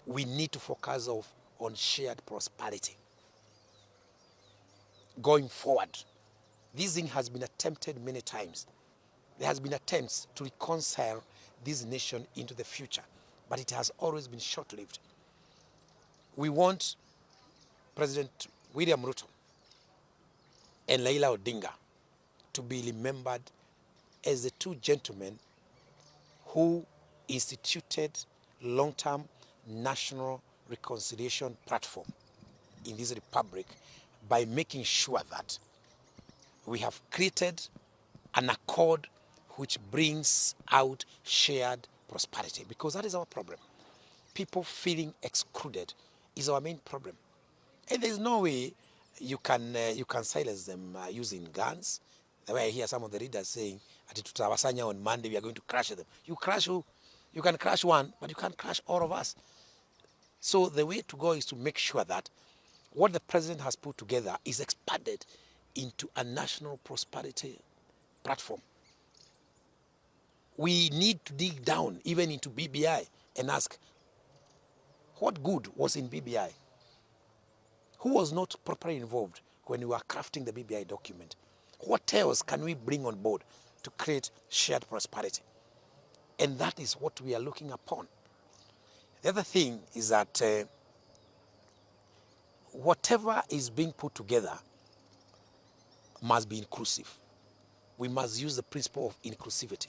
we need to focus on shared prosperity. Going forward, this thing has been attempted many times. There has been attempts to reconcile this nation into the future, but it has always been short-lived. We want President William Ruto and Raila Odinga to be remembered as the two gentlemen who instituted long-term national reconciliation platform in this republic by making sure that we have created an accord which brings out shared prosperity, because that is our problem. People feeling excluded is our main problem. And there's no way you can silence them using guns. The way I hear some of the leaders saying, "Tutawasanya on Monday, we are going to crush them." You crush who? You can crush one, but you can't crush all of us. So the way to go is to make sure that what the president has put together is expanded into a national prosperity platform. We need to dig down even into BBI and ask, what good was in BBI? Who was not properly involved when we were crafting the BBI document? What else can we bring on board to create shared prosperity? And that is what we are looking upon. The other thing is that whatever is being put together must be inclusive. We must use the principle of inclusivity.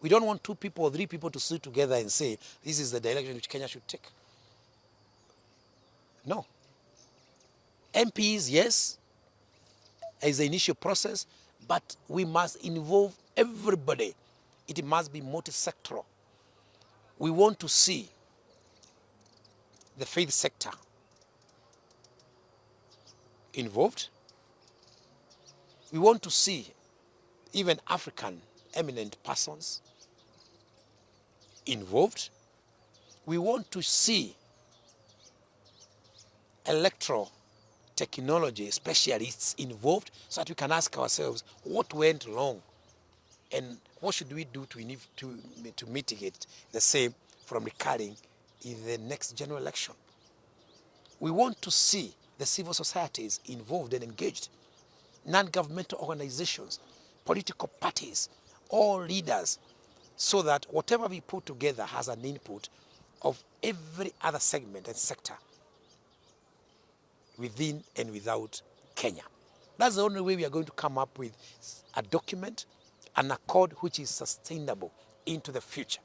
We don't want 2 people or 3 people to sit together and say, this is the direction which Kenya should take. No. MPs, yes, as the initial process, but we must involve everybody. It must be multi-sectoral. We want to see the faith sector involved. We want to see even African eminent persons involved. We want to see electoral technology specialists involved, so that we can ask ourselves what went wrong and what should we do to mitigate the same from recurring in the next general election. We want to see the civil societies involved and engaged, non-governmental organizations, political parties, all leaders, so that whatever we put together has an input of every other segment and sector within and without Kenya. That's the only way we are going to come up with a document, an accord which is sustainable into the future.